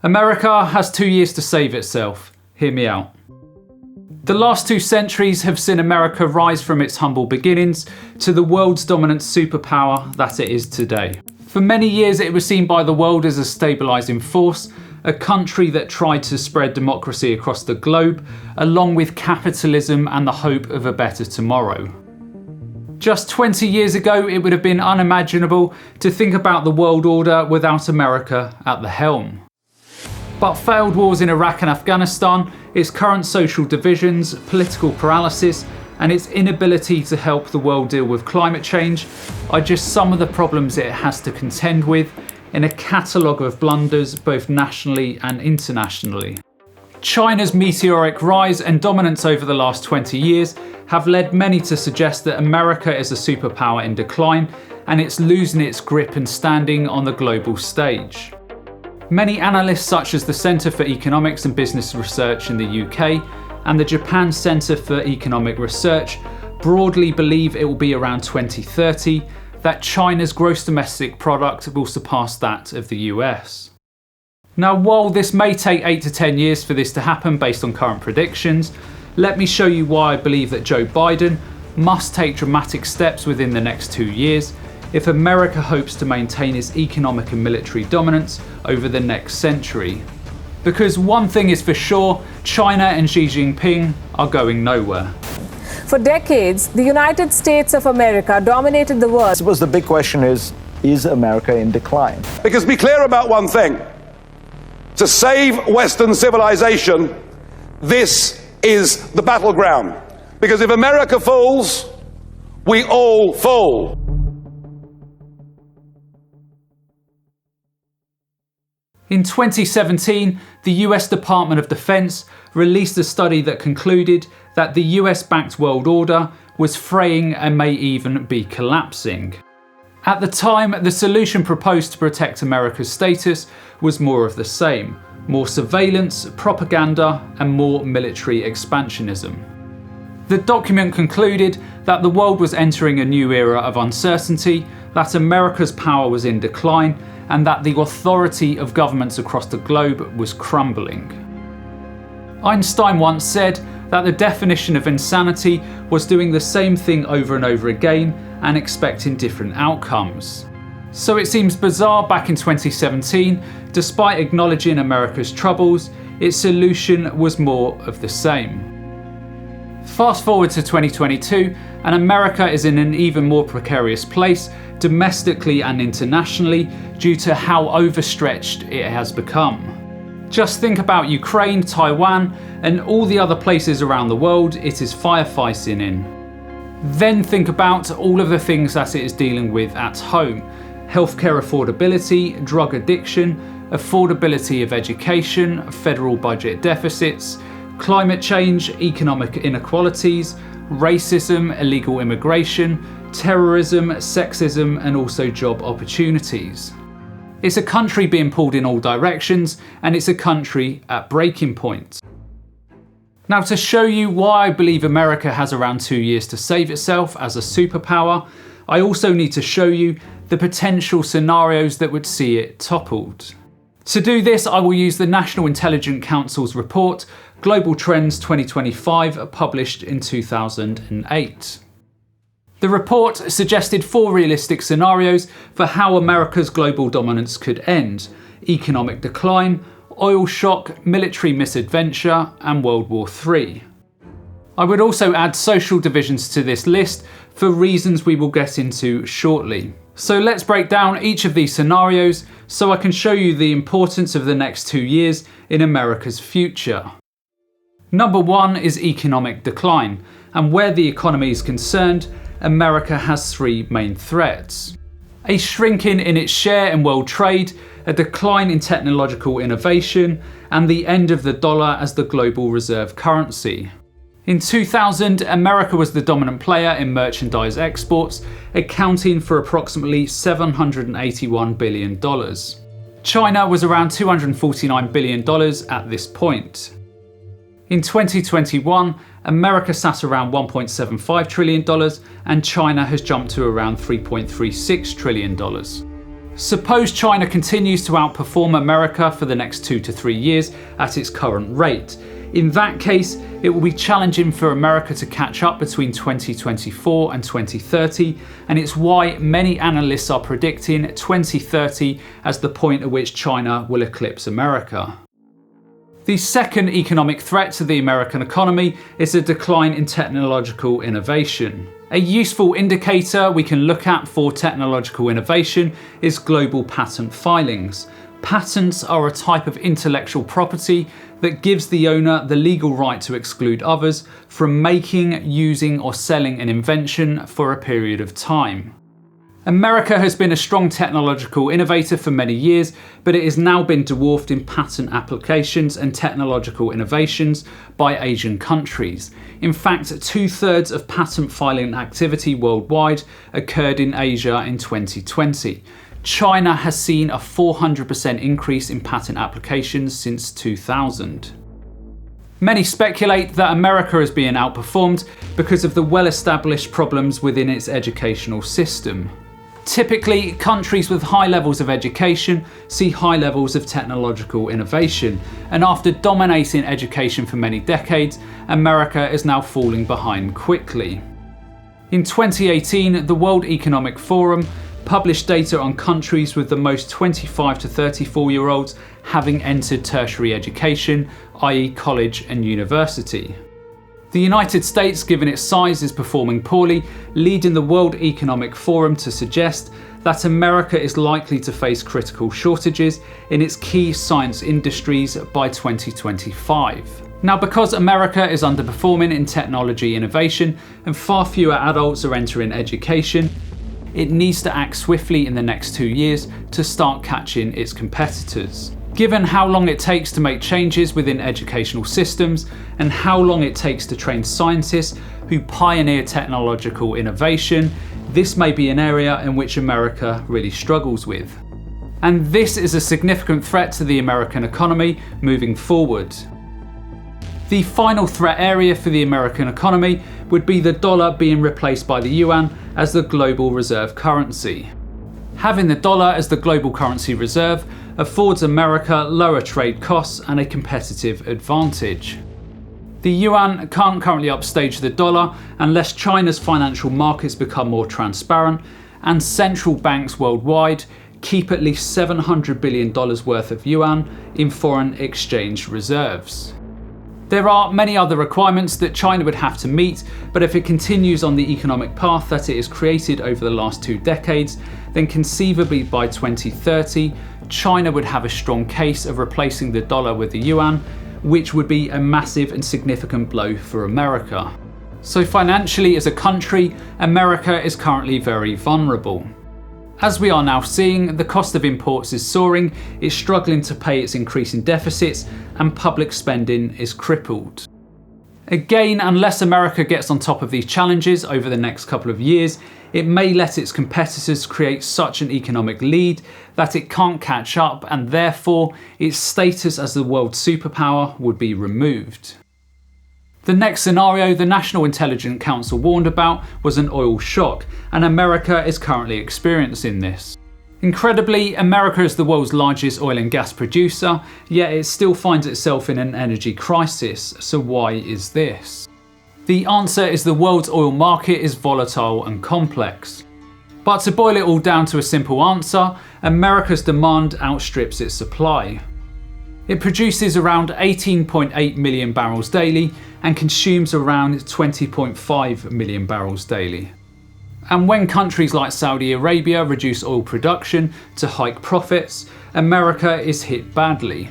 America has 2 years to save itself. Hear me out. The last 2 centuries have seen America rise from its humble beginnings to the world's dominant superpower that it is today. For many years it was seen by the world as a stabilising force, a country that tried to spread democracy across the globe, along with capitalism and the hope of a better tomorrow. Just 20 years ago it would have been unimaginable to think about the world order without America at the helm. But failed wars in Iraq and Afghanistan, its current social divisions, political paralysis, and its inability to help the world deal with climate change are just some of the problems it has to contend with in a catalogue of blunders both nationally and internationally. China's meteoric rise and dominance over the last 20 years have led many to suggest that America is a superpower in decline and it's losing its grip and standing on the global stage. Many analysts such as the Centre for Economics and Business Research in the UK and the Japan Centre for Economic Research broadly believe it will be around 2030 that China's gross domestic product will surpass that of the US. Now, while this may take 8 to 10 years for this to happen based on current predictions, let me show you why I believe that Joe Biden must take dramatic steps within the next 2 years if America hopes to maintain its economic and military dominance over the next century. Because one thing is for sure, China and Xi Jinping are going nowhere. For decades, the United States of America dominated the world. I suppose the big question is America in decline? Because be clear about one thing. To save Western civilization, this is the battleground. Because if America falls, we all fall. In 2017, the US Department of Defense released a study that concluded that the US-backed world order was fraying and may even be collapsing. At the time, the solution proposed to protect America's status was more of the same: more surveillance, propaganda, and more military expansionism. The document concluded that the world was entering a new era of uncertainty, that America's power was in decline, and that the authority of governments across the globe was crumbling. Einstein once said that the definition of insanity was doing the same thing over and over again and expecting different outcomes. So it seems bizarre back in 2017, despite acknowledging America's troubles, its solution was more of the same. Fast forward to 2022, and America is in an even more precarious place, domestically and internationally, due to how overstretched it has become. Just think about Ukraine, Taiwan, and all the other places around the world it is firefighting in. Then think about all of the things that it is dealing with at home: healthcare affordability, drug addiction, affordability of education, federal budget deficits, climate change, economic inequalities, racism, illegal immigration, terrorism, sexism, and also job opportunities. It's a country being pulled in all directions, and it's a country at breaking point. Now, to show you why I believe America has around 2 years to save itself as a superpower, I also need to show you the potential scenarios that would see it toppled. To do this, I will use the National Intelligence Council's report, Global Trends 2025, published in 2008. The report suggested 4 realistic scenarios for how America's global dominance could end: economic decline, oil shock, military misadventure, and World War III. I would also add social divisions to this list for reasons we will get into shortly. So let's break down each of these scenarios so I can show you the importance of the next 2 years in America's future. Number 1 is economic decline, and where the economy is concerned, America has 3 main threats: a shrinking in its share in world trade, a decline in technological innovation, and the end of the dollar as the global reserve currency. In 2000, America was the dominant player in merchandise exports, accounting for approximately $781 billion. China was around $249 billion at this point. In 2021, America sat around $1.75 trillion and China has jumped to around $3.36 trillion. Suppose China continues to outperform America for the next 2 to 3 years at its current rate. In that case, it will be challenging for America to catch up between 2024 and 2030, and it's why many analysts are predicting 2030 as the point at which China will eclipse America. The second economic threat to the American economy is a decline in technological innovation. A useful indicator we can look at for technological innovation is global patent filings. Patents are a type of intellectual property that gives the owner the legal right to exclude others from making, using, or selling an invention for a period of time. America has been a strong technological innovator for many years, but it has now been dwarfed in patent applications and technological innovations by Asian countries. In fact, 2/3 of patent filing activity worldwide occurred in Asia in 2020. China has seen a 400% increase in patent applications since 2000. Many speculate that America is being outperformed because of the well-established problems within its educational system. Typically, countries with high levels of education see high levels of technological innovation, and after dominating education for many decades, America is now falling behind quickly. In 2018, the World Economic Forum published data on countries with the most 25 to 34-year-olds having entered tertiary education, i.e. college and university. The United States, given its size, is performing poorly, leading the World Economic Forum to suggest that America is likely to face critical shortages in its key science industries by 2025. Now, because America is underperforming in technology innovation and far fewer adults are entering education, it needs to act swiftly in the next 2 years to start catching its competitors. Given how long it takes to make changes within educational systems and how long it takes to train scientists who pioneer technological innovation, this may be an area in which America really struggles with. And this is a significant threat to the American economy moving forward. The final threat area for the American economy would be the dollar being replaced by the yuan as the global reserve currency. Having the dollar as the global currency reserve affords America lower trade costs and a competitive advantage. The yuan can't currently upstage the dollar unless China's financial markets become more transparent and central banks worldwide keep at least $700 billion worth of yuan in foreign exchange reserves. There are many other requirements that China would have to meet, but if it continues on the economic path that it has created over the last 2 decades, then conceivably by 2030, China would have a strong case of replacing the dollar with the yuan, which would be a massive and significant blow for America. So financially as a country, America is currently very vulnerable. As we are now seeing, the cost of imports is soaring, it's struggling to pay its increasing deficits, and public spending is crippled. Again, unless America gets on top of these challenges over the next couple of years, it may let its competitors create such an economic lead that it can't catch up, and therefore its status as the world superpower would be removed. The next scenario the National Intelligence Council warned about was an oil shock, and America is currently experiencing this. Incredibly, America is the world's largest oil and gas producer, yet it still finds itself in an energy crisis. So why is this? The answer is the world's oil market is volatile and complex. But to boil it all down to a simple answer, America's demand outstrips its supply. It produces around 18.8 million barrels daily and consumes around 20.5 million barrels daily. And when countries like Saudi Arabia reduce oil production to hike profits, America is hit badly.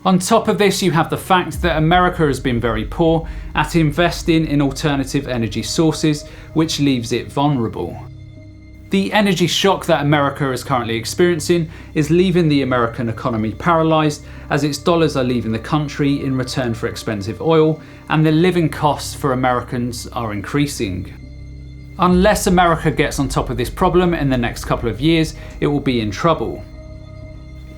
On top of this, you have the fact that America has been very poor at investing in alternative energy sources, which leaves it vulnerable. The energy shock that America is currently experiencing is leaving the American economy paralysed as its dollars are leaving the country in return for expensive oil, and the living costs for Americans are increasing. Unless America gets on top of this problem in the next couple of years, it will be in trouble.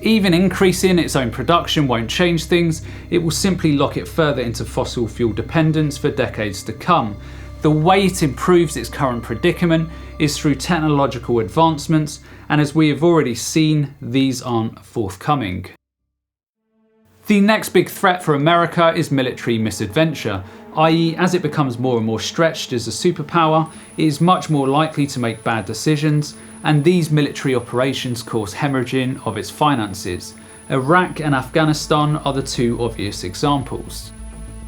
Even increasing its own production won't change things, it will simply lock it further into fossil fuel dependence for decades to come. The way it improves its current predicament is through technological advancements, and as we have already seen, these aren't forthcoming. The next big threat for America is military misadventure, i.e. as it becomes more and more stretched as a superpower, it is much more likely to make bad decisions, and these military operations cause hemorrhaging of its finances. Iraq and Afghanistan are the two obvious examples.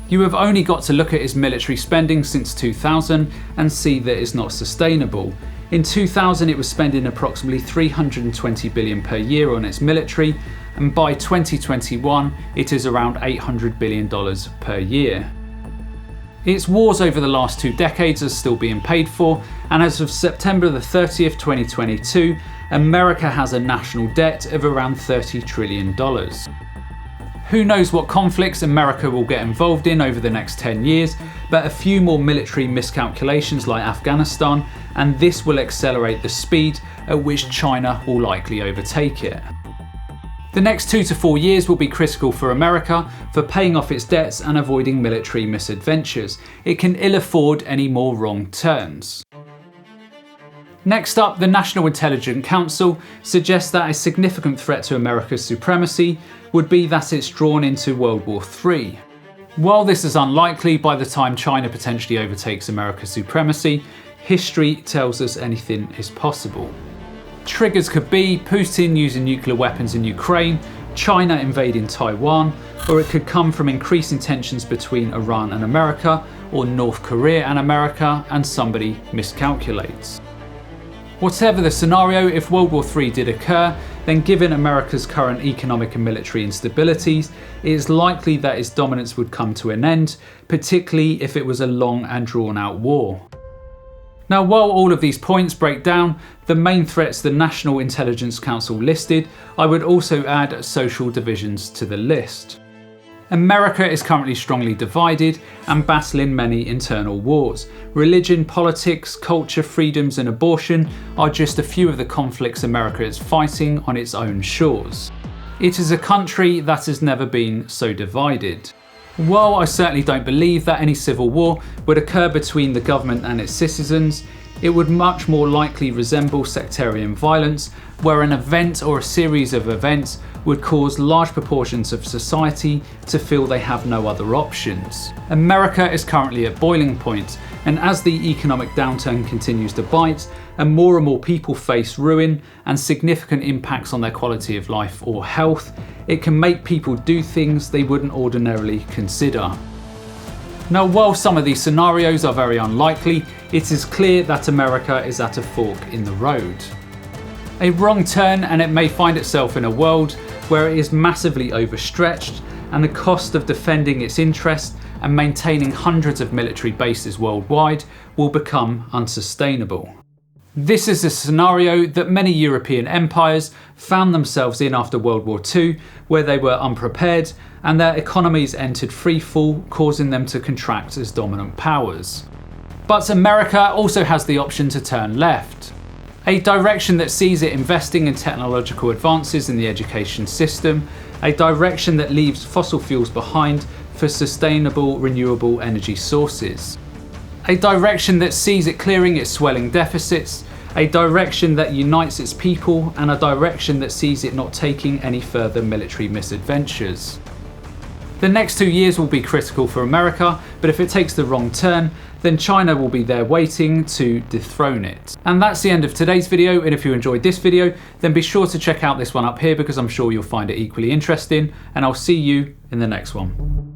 You have only got to look at its military spending since 2000 and see that it's not sustainable. In 2000 it was spending approximately $320 billion per year on its military, and by 2021 it is around $800 billion per year. Its wars over the last 2 decades are still being paid for, and as of September the 30th, 2022, America has a national debt of around $30 trillion. Who knows what conflicts America will get involved in over the next 10 years, but a few more military miscalculations like Afghanistan, and this will accelerate the speed at which China will likely overtake it. The next 2 to 4 years will be critical for America for paying off its debts and avoiding military misadventures. It can ill afford any more wrong turns. Next up, the National Intelligence Council suggests that a significant threat to America's supremacy would be that it's drawn into World War III. While this is unlikely by the time China potentially overtakes America's supremacy, history tells us anything is possible. Triggers could be Putin using nuclear weapons in Ukraine, China invading Taiwan, or it could come from increasing tensions between Iran and America, or North Korea and America, and somebody miscalculates. Whatever the scenario, if World War III did occur, then given America's current economic and military instabilities, it is likely that its dominance would come to an end, particularly if it was a long and drawn out war. Now, while all of these points break down the main threats the National Intelligence Council listed, I would also add social divisions to the list. America is currently strongly divided and battling many internal wars. Religion, politics, culture, freedoms and abortion are just a few of the conflicts America is fighting on its own shores. It is a country that has never been so divided. While I certainly don't believe that any civil war would occur between the government and its citizens, it would much more likely resemble sectarian violence, where an event or a series of events would cause large proportions of society to feel they have no other options. America is currently at boiling point, and as the economic downturn continues to bite, and more people face ruin and significant impacts on their quality of life or health, it can make people do things they wouldn't ordinarily consider. Now, while some of these scenarios are very unlikely, it is clear that America is at a fork in the road. A wrong turn and it may find itself in a world where it is massively overstretched, and the cost of defending its interests and maintaining hundreds of military bases worldwide will become unsustainable. This is a scenario that many European empires found themselves in after World War II, where they were unprepared and their economies entered freefall, causing them to contract as dominant powers. But America also has the option to turn left, a direction that sees it investing in technological advances in the education system, a direction that leaves fossil fuels behind for sustainable renewable energy sources. A direction that sees it clearing its swelling deficits, a direction that unites its people, and a direction that sees it not taking any further military misadventures. The next 2 years will be critical for America, but if it takes the wrong turn, then China will be there waiting to dethrone it. And that's the end of today's video, and if you enjoyed this video, then be sure to check out this one up here because I'm sure you'll find it equally interesting, and I'll see you in the next one.